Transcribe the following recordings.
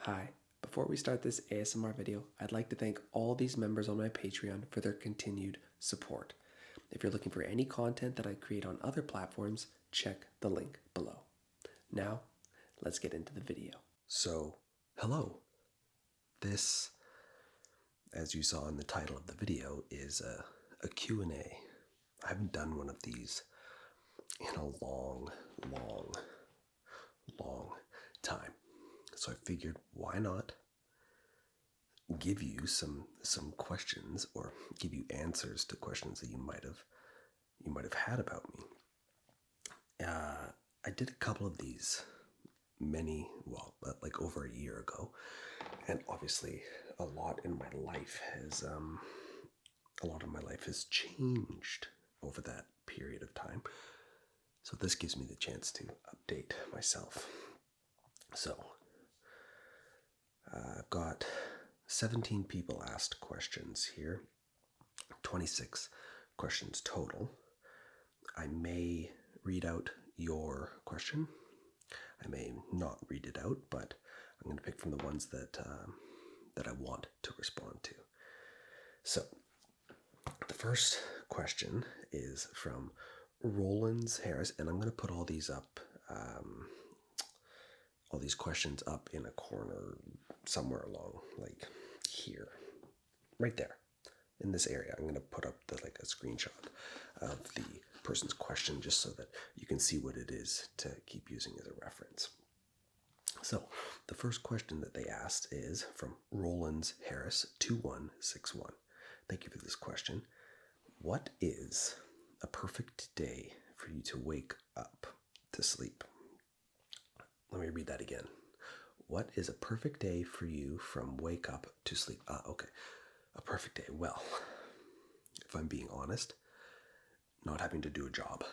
Hi, before we start this ASMR video, I'd like to thank all these members on my Patreon for their continued support. If you're looking for any content that I create on other platforms, check the link below. Now, let's get into the video. So, hello. This, as you saw in the title of the video, is a Q&A. I haven't done one of these in a long time. So I figured, why not give you some questions, or give you answers to questions that you might have had about me. I did a couple of these like over a year ago, and obviously a lot of my life has changed over that period of time. So this gives me the chance to update myself. So I've got 17 people asked questions here, 26 questions total. I may read out your question. I may not read it out, but I'm going to pick from the ones that I want to respond to. So the first question is from Rollins Harris, and I'm going to put all these questions up in a corner somewhere along, like here, right there, in this area. I'm going to put up a screenshot of the person's question just so that you can see what it is to keep using as a reference. So the first question that they asked is from Rollins Harris 2161. Thank you for this question. What is a perfect day for you to wake up to sleep? Let me read that again. What is a perfect day for you from wake up to sleep? Okay. A perfect day. Well, if I'm being honest, not having to do a job.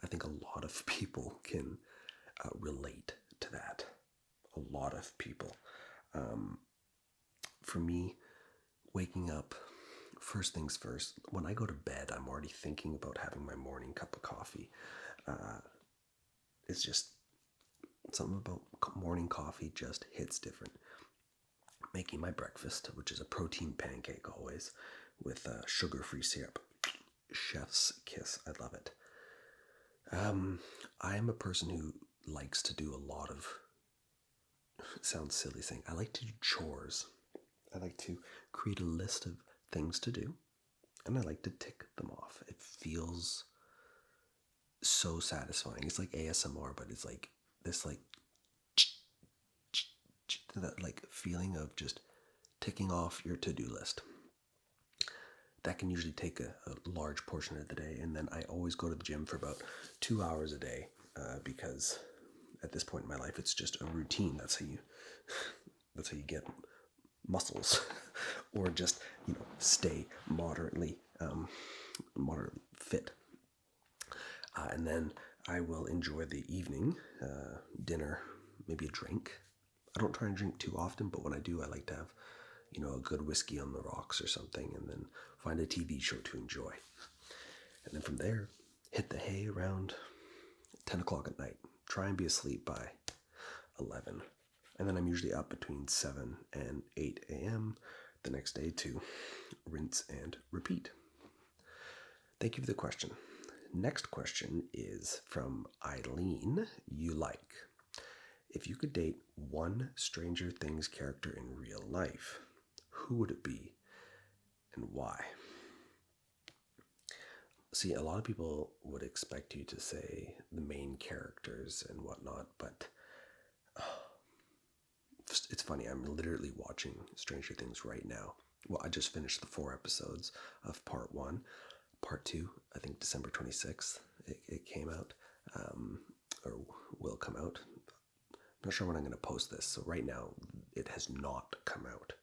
I think a lot of people can relate to that. A lot of people. For me, waking up, first things first, when I go to bed, I'm already thinking about having my morning cup of coffee. It's just something about morning coffee just hits different. Making my breakfast, which is a protein pancake always, with sugar-free syrup. Chef's kiss. I love it. I am a person who likes to do a lot of, it sounds silly saying, I like to do chores. I like to create a list of things to do, and I like to tick them off. It feels so satisfying. It's like ASMR, but it's like this that feeling of just ticking off your to-do list. That can usually take a large portion of the day, and then I always go to the gym for about 2 hours a day because at this point in my life it's just a routine. That's how you get muscles, or just stay moderately fit. And then I will enjoy the evening dinner, maybe a drink. I don't try and drink too often, but when I do, I like to have a good whiskey on the rocks or something, and then find a TV show to enjoy. And then from there, hit the hay around 10 o'clock at night. Try and be asleep by 11. And then I'm usually up between 7 and 8 a.m. the next day to rinse and repeat. Thank you for the question. Next question is from Eileen. You like, if you could date one Stranger Things character in real life, who would it be and why? See, a lot of people would expect you to say the main characters and whatnot, but it's funny, I'm literally watching Stranger Things right now. Well, I just finished the 4 episodes of part 1. Part 2, I think December 26th, it came out, or will come out. I'm not sure when I'm going to post this, so right now it has not come out,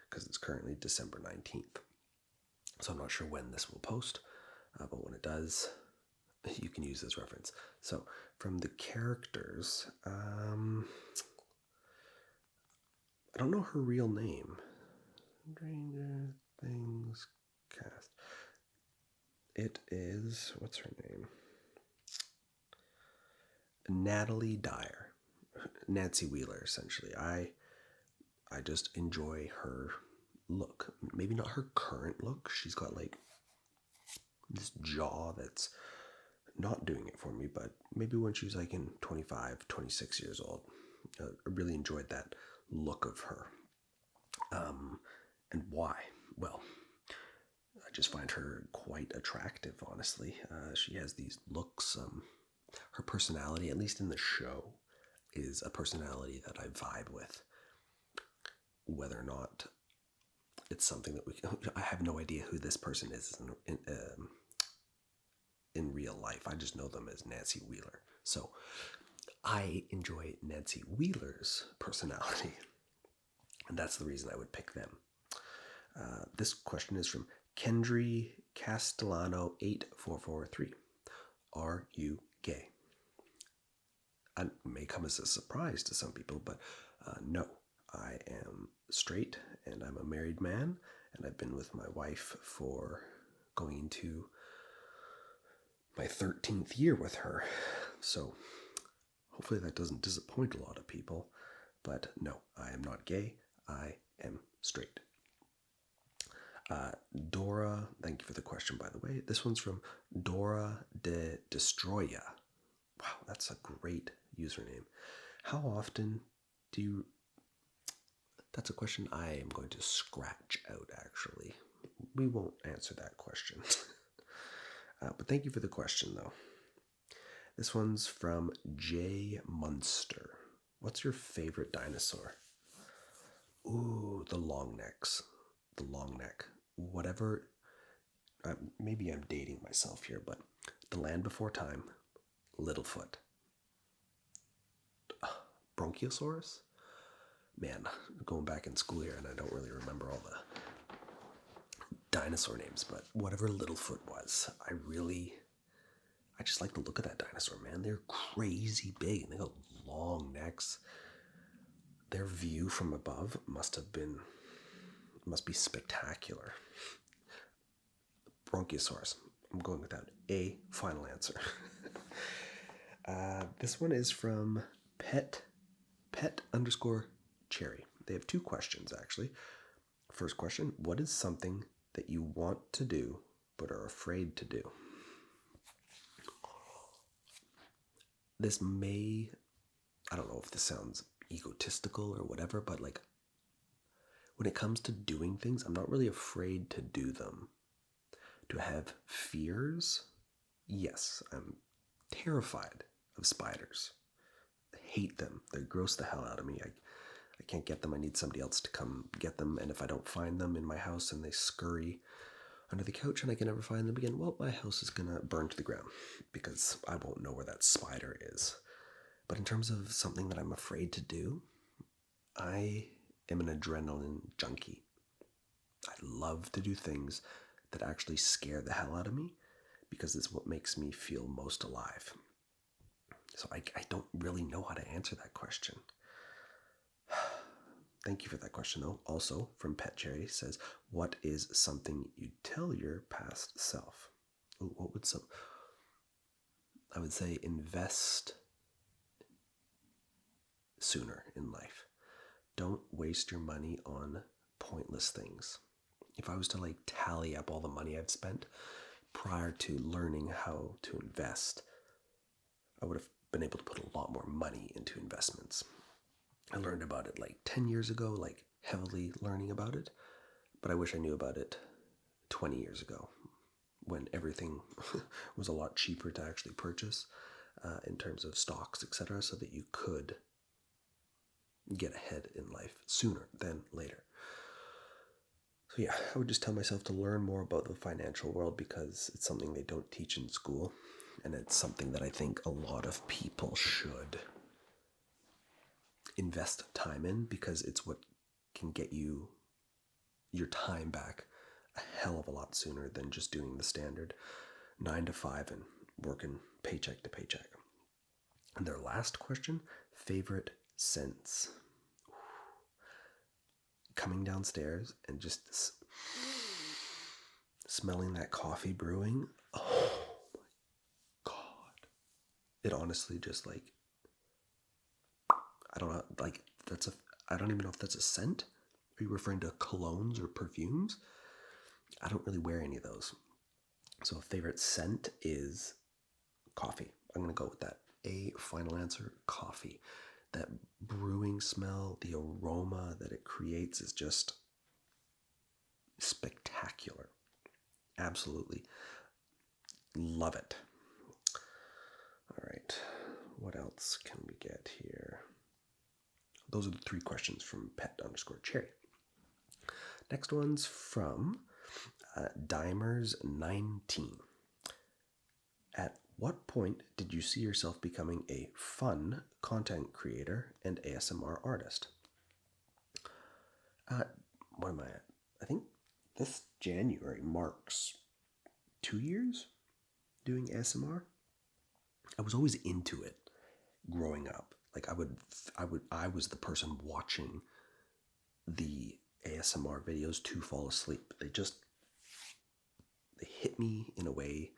because it's currently December 19th. So I'm not sure when this will post, but when it does, you can use this reference. So from the characters, I don't know her real name. Stranger Things cast. It is, what's her name? Natalie Dyer. Nancy Wheeler, essentially. I I just enjoy her look. Maybe not her current look. She's got like this jaw that's not doing it for me, but maybe when she was like in 25, 26 years old, I really enjoyed that look of her. And why? Well, I just find her quite attractive, honestly. She has these looks. Her personality, at least in the show, is a personality that I vibe with. Whether or not it's something that I have no idea who this person is in real life. I just know them as Nancy Wheeler. So I enjoy Nancy Wheeler's personality, and that's the reason I would pick them. This question is from Kendry Castellano 8443. Are you gay? It may come as a surprise to some people, but no. I am straight, and I'm a married man, and I've been with my wife for going into my 13th year with her. So hopefully that doesn't disappoint a lot of people. But no, I am not gay. I am straight. Dora, thank you for the question, by the way. This one's from Dora de Destroya. Wow, that's a great username. How often do you... That's a question I am going to scratch out, actually. We won't answer that question. But thank you for the question, though. This one's from Jay Munster. What's your favorite dinosaur? Ooh, the long necks. The long neck. Whatever. Maybe I'm dating myself here, but The Land Before Time, Littlefoot. Bronchiosaurus? Man, going back in school here, and I don't really remember all the dinosaur names, but whatever Littlefoot was, I just like the look of that dinosaur, man. They're crazy big, and they got long necks. Their view from above must be spectacular. Bronchiosaurus. I'm going with that. A final answer. This one is from pet _ cherry. They have two questions, actually. First question, what is something that you want to do but are afraid to do? This may, I don't know if this sounds egotistical or whatever, but like when it comes to doing things, I'm not really afraid to do them. Do I have fears? Yes, I'm terrified of spiders. I hate them. They gross the hell out of me. I can't get them. I need somebody else to come get them. And if I don't find them in my house and they scurry under the couch and I can never find them again, well, my house is going to burn to the ground because I won't know where that spider is. But in terms of something that I'm afraid to do, I am an adrenaline junkie. I love to do things that actually scare the hell out of me because it's what makes me feel most alive. So I don't really know how to answer that question. Thank you for that question, though. Also, from Pet Cherry says, what is something you'd tell your past self? Ooh, what would I would say invest sooner in life. Don't waste your money on pointless things. If I was to like tally up all the money I've spent prior to learning how to invest, I would have been able to put a lot more money into investments. I learned about it like 10 years ago, like heavily learning about it, but I wish I knew about it 20 years ago when everything was a lot cheaper to actually purchase in terms of stocks, etc., so that you could get ahead in life sooner than later. So yeah, I would just tell myself to learn more about the financial world because it's something they don't teach in school, and it's something that I think a lot of people should invest time in because it's what can get you your time back a hell of a lot sooner than just doing the standard 9 to 5 and working paycheck to paycheck. And their last question, favorite scents. Coming downstairs and just smelling that coffee brewing. Oh my God. It honestly just like, I don't know, like I don't even know if that's a scent Are you referring to colognes or perfumes? I don't really wear any of those. So favorite scent is coffee. I'm going to go with that. A final answer, coffee. That brewing smell, the aroma that it creates is just spectacular. Absolutely love it. All right, what else can we get here? Those are the 3 questions from pet_cherry. Next one's from Dimers19. At what point did you see yourself becoming a fun content creator and ASMR artist? What am I at? I think this January marks 2 years doing ASMR. I was always into it growing up. Like I was the person watching the ASMR videos to fall asleep. They hit me in a way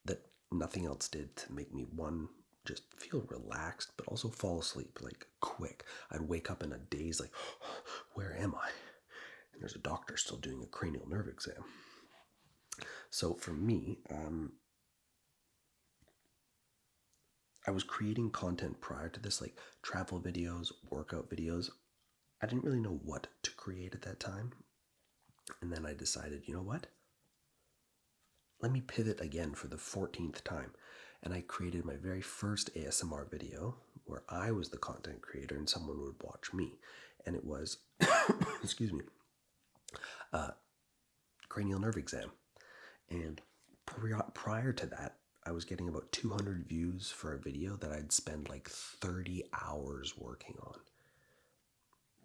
that nothing else did to make me, one, just feel relaxed, but also fall asleep, like quick. I'd wake up in a daze, like, where am I? And there's a doctor still doing a cranial nerve exam. So for me, I was creating content prior to this, like travel videos, workout videos. I didn't really know what to create at that time. And then I decided, you know what? Let me pivot again for the 14th time. And I created my very first ASMR video where I was the content creator and someone would watch me. And it was, excuse me, cranial nerve exam. And prior to that, I was getting about 200 views for a video that I'd spend like 30 hours working on,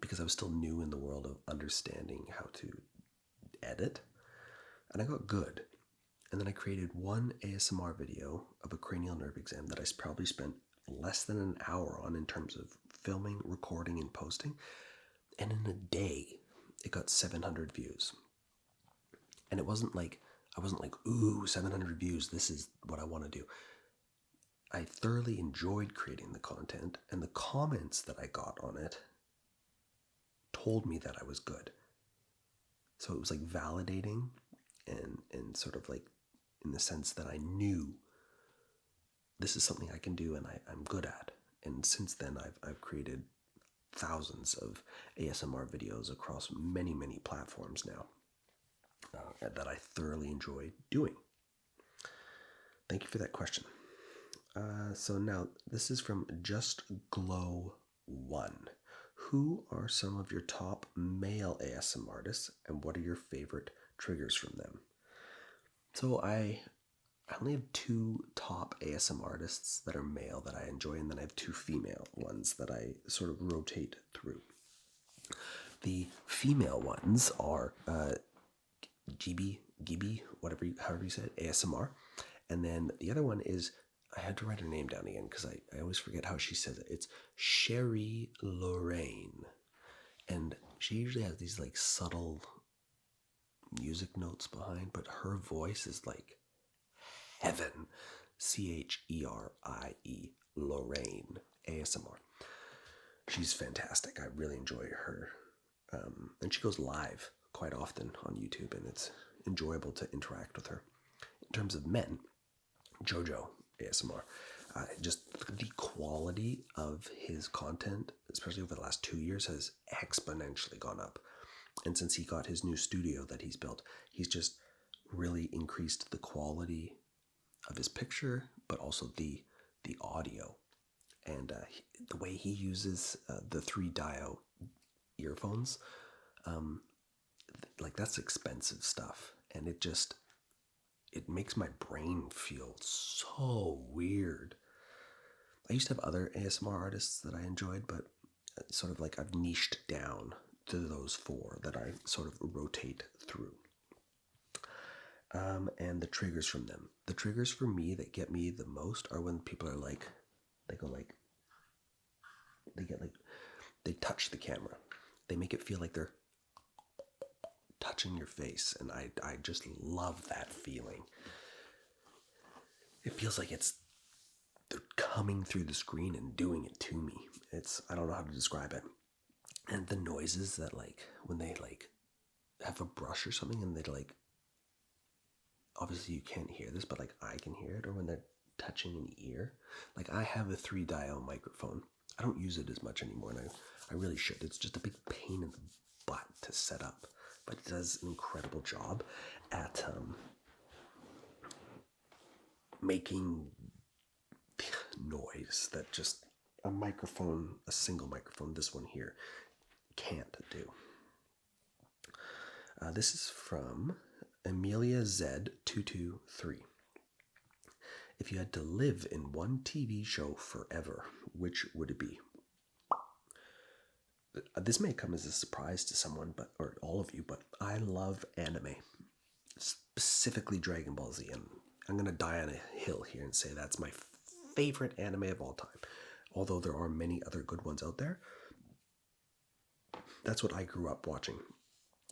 because I was still new in the world of understanding how to edit. And I got good. And then I created one ASMR video of a cranial nerve exam that I probably spent less than an hour on in terms of filming, recording, and posting. And in a day, it got 700 views. And I wasn't like, ooh, 700 views, this is what I want to do. I thoroughly enjoyed creating the content, and the comments that I got on it told me that I was good. So it was like validating and sort of like in the sense that I knew this is something I can do and I'm good at. And since then, I've created thousands of ASMR videos across many, many platforms now that I thoroughly enjoy doing. Thank you for that question. So now, this is from Just Glow 1. Who are some of your top male ASMR artists, and what are your favorite triggers from them? So I only have 2 top ASMR artists that are male that I enjoy, and then I have 2 female ones that I sort of rotate through. The female ones are Gibi, however you say it, ASMR. And then the other one is, I had to write her name down again because I always forget how she says it. It's Sherry Lorraine. And she usually has these like subtle music notes behind, but her voice is like heaven. Cherie, Lorraine, ASMR. She's fantastic. I really enjoy her. And she goes live quite often on YouTube, and it's enjoyable to interact with her. In terms of men, Jojo ASMR. Just the quality of his content, especially over the last 2 years, has exponentially gone up. And since he got his new studio that he's built, he's just really increased the quality of his picture, but also the audio. And the way he uses the 3-diode earphones, like that's expensive stuff. And it makes my brain feel so weird. I used to have other ASMR artists that I enjoyed, but sort of like I've niched down to those 4 that I sort of rotate through. And the triggers from them. The triggers for me that get me the most are when people are like, they touch the camera. They make it feel like they're touching your face, and I just love that feeling. It feels like they're coming through the screen and doing it to me. I don't know how to describe it. And the noises that, like, when they like have a brush or something and they like, obviously you can't hear this, but like I can hear it, or when they're touching an ear. Like I have a 3 dial microphone. I don't use it as much anymore, and I really should. It's just a big pain in the butt to set up, but it does an incredible job at making noise that just a microphone, a single microphone, this one here, can't do. This is from Amelia Z223. If you had to live in one TV show forever, which would it be? This may come as a surprise to someone, or all of you, but I love anime, specifically Dragon Ball Z, and I'm gonna die on a hill here and say that's my favorite anime of all time. Although there are many other good ones out there, that's what I grew up watching.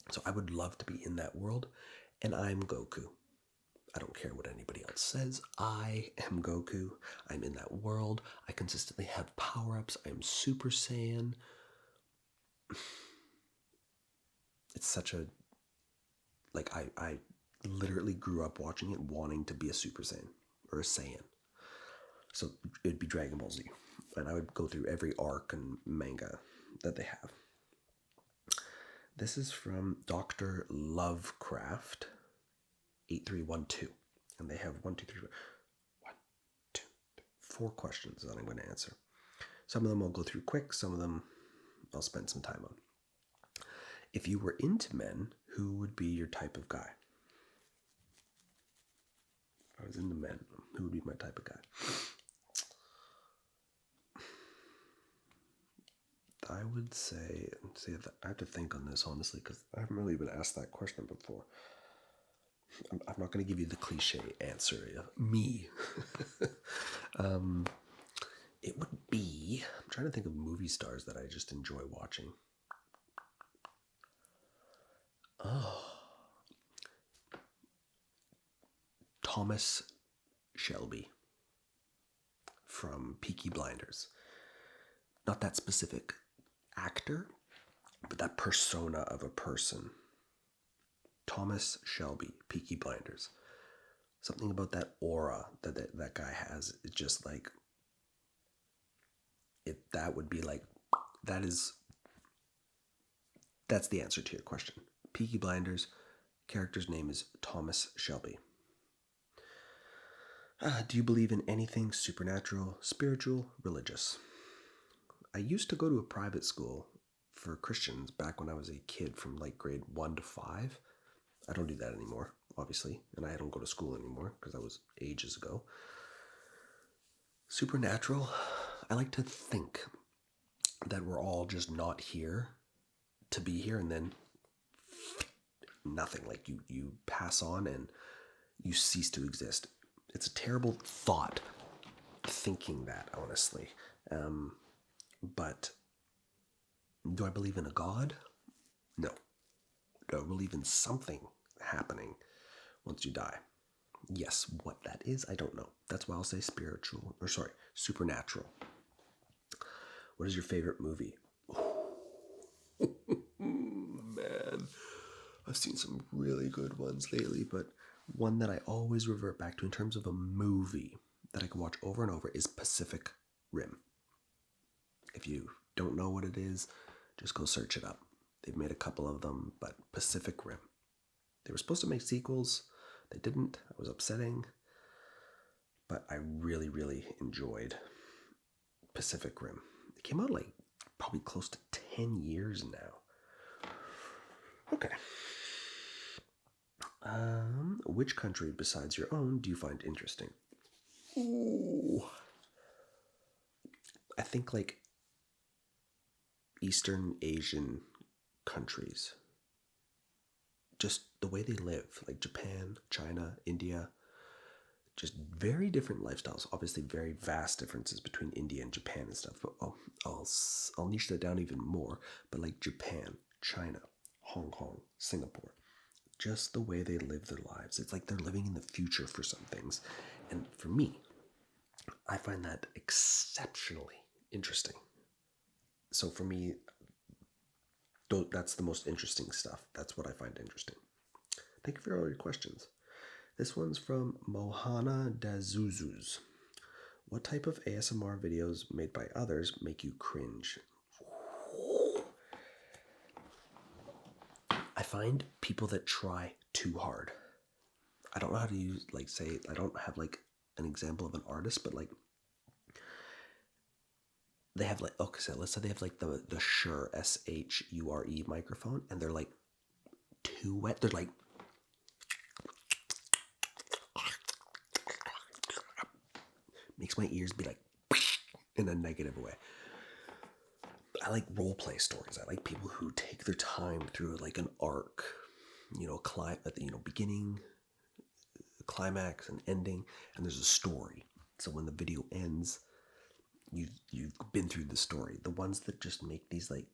So I would love to be in that world, and I'm Goku. I don't care what anybody else says. I am Goku. I'm in that world. I consistently have power-ups. I am Super Saiyan. It's such a... Like, I literally grew up watching it, wanting to be a Super Saiyan, or a Saiyan. So it would be Dragon Ball Z. And I would go through every arc and manga that they have. This is from Dr. Lovecraft 8312. And they have 4 questions that I'm going to answer. Some of them I'll go through quick, some of them I'll spend some time on. If you were into men, who would be your type of guy? If I was into men, who would be my type of guy? I would say I have to think on this, honestly, because I haven't really been asked that question before. I'm not going to give you the cliche answer of me. It would be... I'm trying to think of movie stars that I just enjoy watching. Oh. Thomas Shelby from Peaky Blinders. Not that specific actor, but that persona of a person. Thomas Shelby, Peaky Blinders. Something about that aura that guy has. It's just like... that would be like... That's the answer to your question. Peaky Blinders, character's name is Thomas Shelby. Do you believe in anything supernatural, spiritual, religious? I used to go to a private school for Christians back when I was a kid from like grade 1 to 5. I don't do that anymore, obviously, and I don't go to school anymore because that was ages ago. Supernatural, I like to think that we're all just not here to be here, and then nothing, like you pass on and you cease to exist. It's a terrible thought, thinking that, honestly. But do I believe in a God? No. Do I believe in something happening once you die? Yes, what that is, I don't know. That's why I'll say supernatural. What is your favorite movie? Man, I've seen some really good ones lately, but one that I always revert back to in terms of a movie that I can watch over and over is Pacific Rim. If you don't know what it is, just go search it up. They've made a couple of them, but Pacific Rim. They were supposed to make sequels. They didn't. It was upsetting. But I really, really enjoyed Pacific Rim. It came out like probably close to 10 years now. Okay. Which country besides your own do you find interesting? Ooh. I think like Eastern Asian countries. Just the way they live, like Japan, China, India. Just very different lifestyles. Obviously, very vast differences between India and Japan and stuff. But I'll niche that down even more. But like Japan, China, Hong Kong, Singapore. Just the way they live their lives. It's like they're living in the future for some things. And for me, I find that exceptionally interesting. So for me, That's the most interesting stuff. That's what I find interesting. Thank you for all your questions. This one's from Mohana Dazuzuz. What type of ASMR videos made by others make you cringe? I find people that try too hard. I don't know how to use, like, say, I don't have, like, an example of an artist, but, like, they have, like, okay, so let's say they have, like, the Shure, SHURE microphone, and they're, like, too wet. They're, like, makes my ears be, like, in a negative way. I like role play stories. I like people who take their time through, like, an arc, at the beginning, climax, and ending, and there's a story. So when the video ends, you've been through the story. The ones that just make these like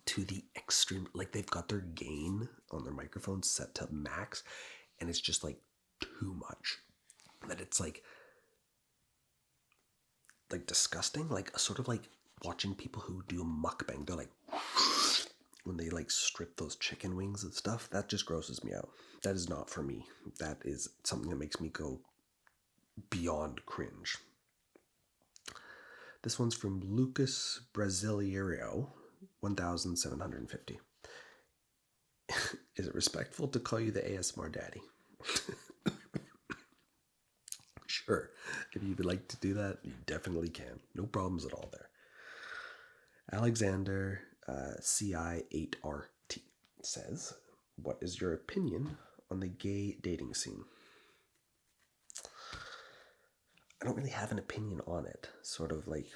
to the extreme, like they've got their gain on their microphone set to max, and it's just like too much. That it's like disgusting, like sort of like watching people who do a mukbang. They're like when they like strip those chicken wings and stuff. That just grosses me out. That is not for me. That is something that makes me go beyond cringe. This one's from Lucas Brasileiro, 1750. Is it respectful to call you the ASMR daddy? Sure. If you would like to do that, you definitely can. No problems at all there. Alexander CI8RT says, what is your opinion on the gay dating scene? I don't really have an opinion on it. Sort of like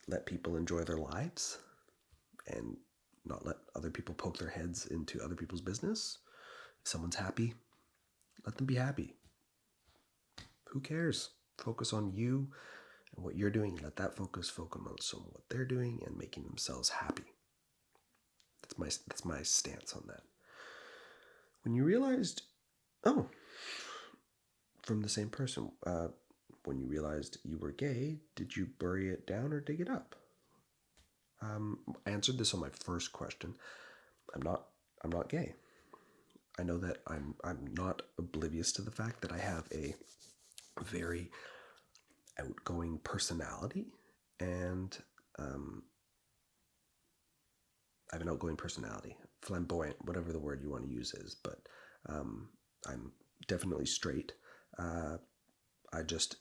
let people enjoy their lives and not let other people poke their heads into other people's business. If someone's happy, let them be happy. Who cares? Focus on you and what you're doing. Let that focus on what they're doing and making themselves happy. That's my stance on that. When you realized, from the same person, when you realized you were gay, did you bury it down or dig it up? I answered this on my first question. I'm not gay. I know that I'm not oblivious to the fact that I have a very outgoing personality, and I have an outgoing personality, flamboyant, whatever the word you want to use is, but I'm definitely straight. I just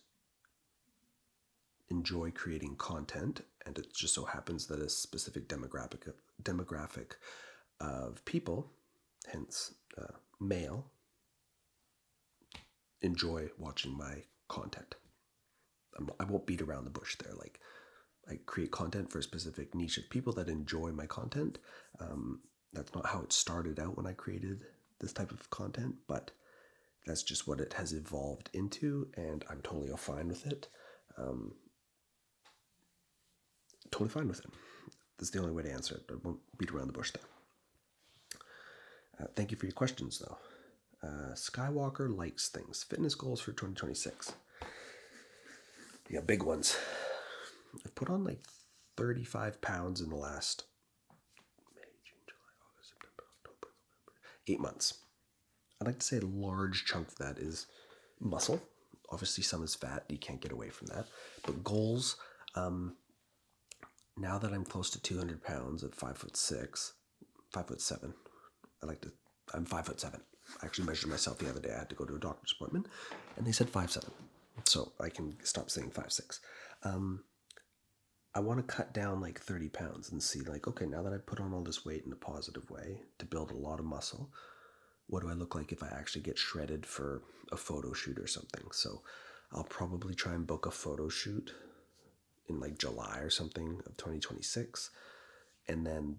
enjoy creating content, and it just so happens that a specific demographic of people, hence male, enjoy watching my content. I won't beat around the bush there. Like, I create content for a specific niche of people that enjoy my content. That's not how it started out when I created this type of content, but that's just what it has evolved into, and I'm totally fine with it. Totally fine with it. That's the only way to answer it. I won't beat around the bush there. Thank you for your questions, though. Skywalker likes things. Fitness goals for 2026. Yeah, big ones. I've put on like 35 pounds in the last May, June, July, August, September, October, November, 8 months. I'd like to say a large chunk of that is muscle. Obviously, some is fat. You can't get away from that. But goals, now that I'm close to 200 pounds at 5'6", 5'7", I'm 5'7". I actually measured myself the other day. I had to go to a doctor's appointment, and they said 5'7". So I can stop saying 5'6". I want to cut down like 30 pounds and see like, okay, now that I put on all this weight in a positive way to build a lot of muscle, what do I look like if I actually get shredded for a photo shoot or something? So I'll probably try and book a photo shoot in like July or something of 2026. And then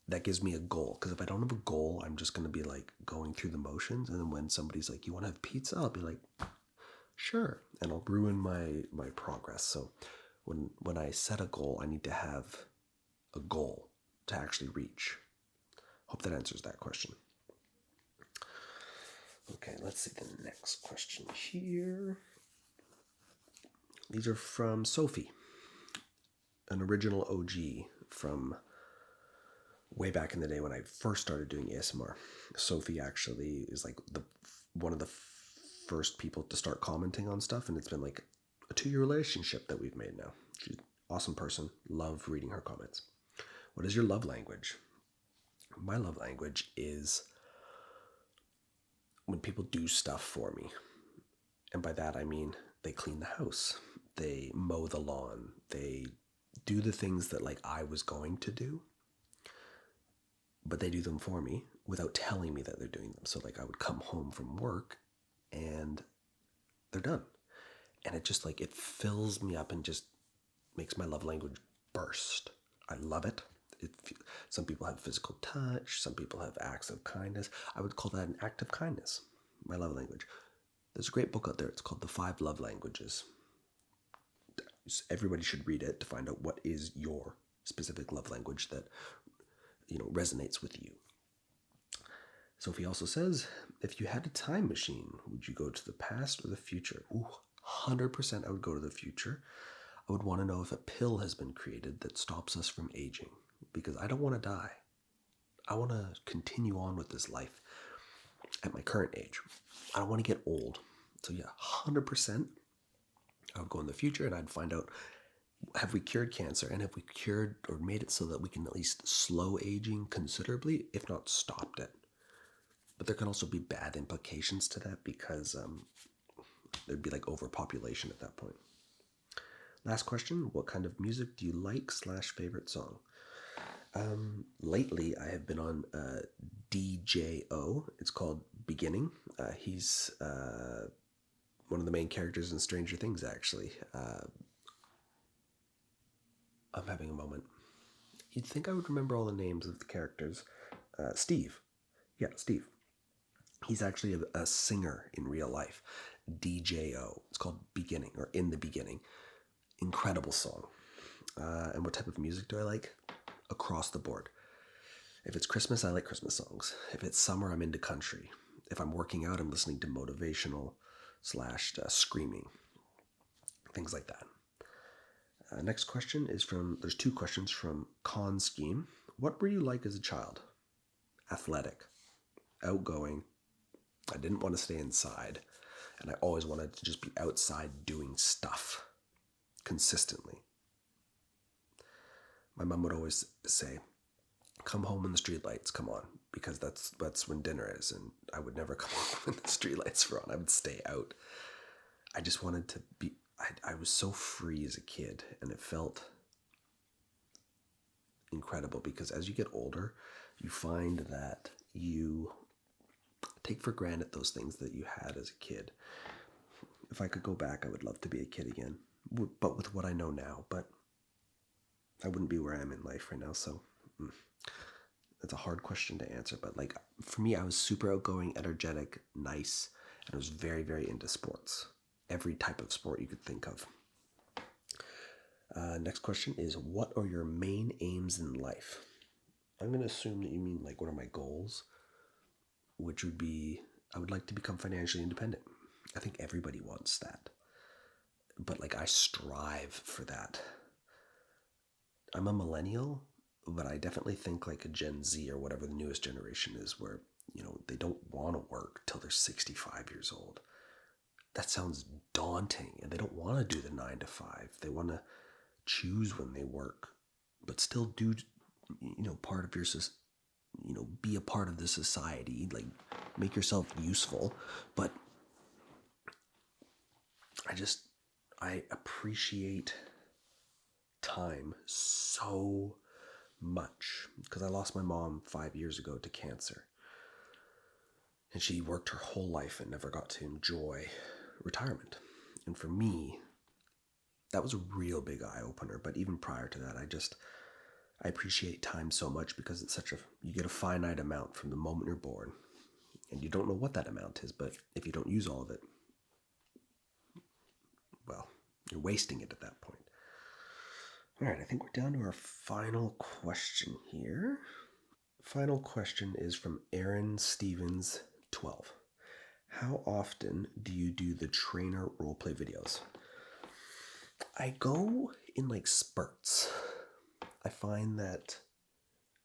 that gives me a goal. Because if I don't have a goal, I'm just going to be like going through the motions. And then when somebody's like, you want to have pizza? I'll be like, sure. And I'll ruin my progress. So when I set a goal, I need to have a goal to actually reach. Hope that answers that question. Okay, let's see the next question here. These are from Sophie. an original OG from way back in the day when I first started doing ASMR. Sophie actually is like one of the first people to start commenting on stuff, and it's been like a 2-year relationship that we've made now. She's an awesome person. Love reading her comments. What is your love language? My love language is when people do stuff for me. And by that I mean they clean the house, they mow the lawn, they do the things that like I was going to do, but they do them for me without telling me that they're doing them. So like I would come home from work and they're done. And it just like, it fills me up and just makes my love language burst. I love it. Some people have physical touch, some people have acts of kindness. I would call that an act of kindness, my love language. There's a great book out there. It's called The 5 Love Languages. Everybody should read it to find out what is your specific love language that, resonates with you. Sophie also says, if you had a time machine, would you go to the past or the future? 100% I would go to the future. I would want to know if a pill has been created that stops us from aging, because I don't want to die. I want to continue on with this life at my current age. I don't want to get old. So yeah, 100%. I would go in the future and I'd find out, have we cured cancer, and have we cured or made it so that we can at least slow aging considerably, if not stopped it. But there can also be bad implications to that, because there'd be like overpopulation at that point. Last question, what kind of music do you like / favorite song? Lately I have been on DJO. It's called Beginning. He's one of the main characters in Stranger Things, actually. I'm having a moment. You'd think I would remember all the names of the characters. Steve. Yeah, Steve. He's actually a singer in real life. DJO. It's called Beginning, or In the Beginning. Incredible song. And what type of music do I like? Across the board. If it's Christmas, I like Christmas songs. If it's summer, I'm into country. If I'm working out, I'm listening to motivational / screaming. Things like that. Next question is there's 2 questions from Con Scheme. What were you like as a child? Athletic. Outgoing. I didn't want to stay inside. And I always wanted to just be outside doing stuff. Consistently. My mom would always say, come home when the streetlights come on, because that's when dinner is, and I would never come home when the streetlights were on. I would stay out. I just wanted to be, I was so free as a kid, and it felt incredible, because as you get older, you find that you take for granted those things that you had as a kid. If I could go back, I would love to be a kid again, but with what I know now, but I wouldn't be where I am in life right now, so that's a hard question to answer. But like, for me, I was super outgoing, energetic, nice, and I was very, very into sports. Every type of sport you could think of. Next question is, what are your main aims in life? I'm going to assume that you mean like, what are my goals? Which would be, I would like to become financially independent. I think everybody wants that. But like, I strive for that. I'm a millennial, but I definitely think like a Gen Z or whatever the newest generation is, where, they don't want to work till they're 65 years old. That sounds daunting, and they don't want to do the 9 to 5. They want to choose when they work, but still do, part of your, be a part of the society, like make yourself useful. But I appreciate time so much, because I lost my mom 5 years ago to cancer, and she worked her whole life and never got to enjoy retirement. And for me, that was a real big eye-opener. But even prior to that, I appreciate time so much, because it's you get a finite amount from the moment you're born, and you don't know what that amount is, but if you don't use all of it, well, you're wasting it at that point. All right, I think we're down to our final question here. Final question is from Aaron Stevens 12. How often do you do the trainer roleplay videos? I go in like spurts. I find that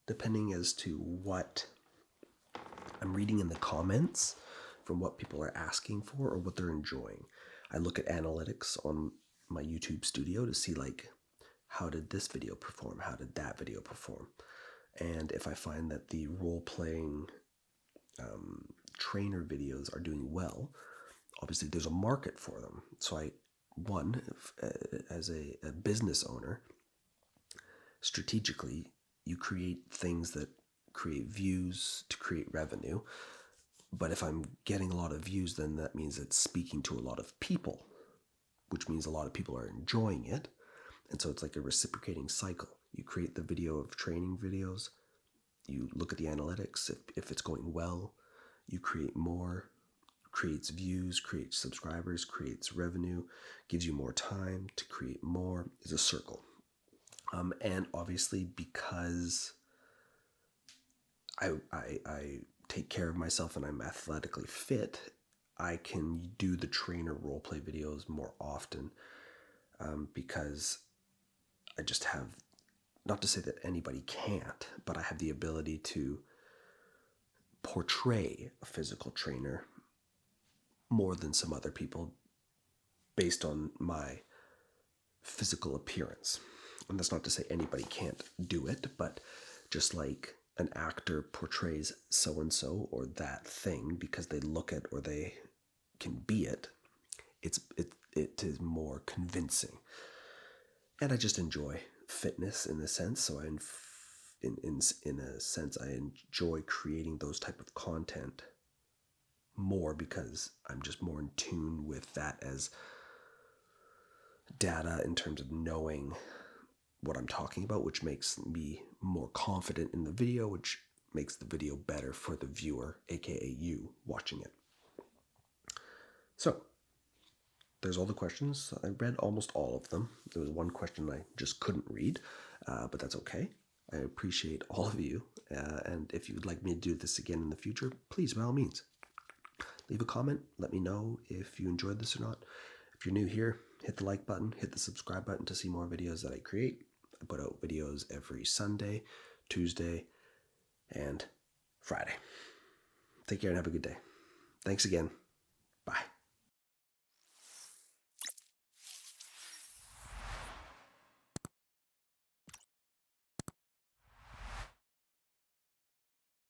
depending as to what I'm reading in the comments from what people are asking for or what they're enjoying, I look at analytics on my YouTube studio to see like, how did this video perform? How did that video perform? And if I find that the role-playing trainer videos are doing well, obviously there's a market for them. So as a business owner, strategically, you create things that create views to create revenue. But if I'm getting a lot of views, then that means it's speaking to a lot of people, which means a lot of people are enjoying it. And so it's like a reciprocating cycle. You create the video of training videos, you look at the analytics. If it's going well, you create more, creates views, creates subscribers, creates revenue, gives you more time to create more. Is a circle. And obviously, because I take care of myself and I'm athletically fit, I can do the trainer roleplay videos more often, because I just have, not to say that anybody can't, but I have the ability to portray a physical trainer more than some other people based on my physical appearance. And that's not to say anybody can't do it, but just like an actor portrays so-and-so or that thing because they look it or they can be it, it is more convincing. And I just enjoy fitness in a sense, so in a sense I enjoy creating those type of content more because I'm just more in tune with that as data in terms of knowing what I'm talking about, which makes me more confident in the video, which makes the video better for the viewer, aka you watching it. So there's all the questions. I read almost all of them. There was one question I just couldn't read, but that's okay. I appreciate all of you, and if you would like me to do this again in the future, please, by all means, leave a comment. Let me know if you enjoyed this or not. If you're new here, hit the like button, hit the subscribe button to see more videos that I create. I put out videos every Sunday, Tuesday, and Friday. Take care and have a good day. Thanks again.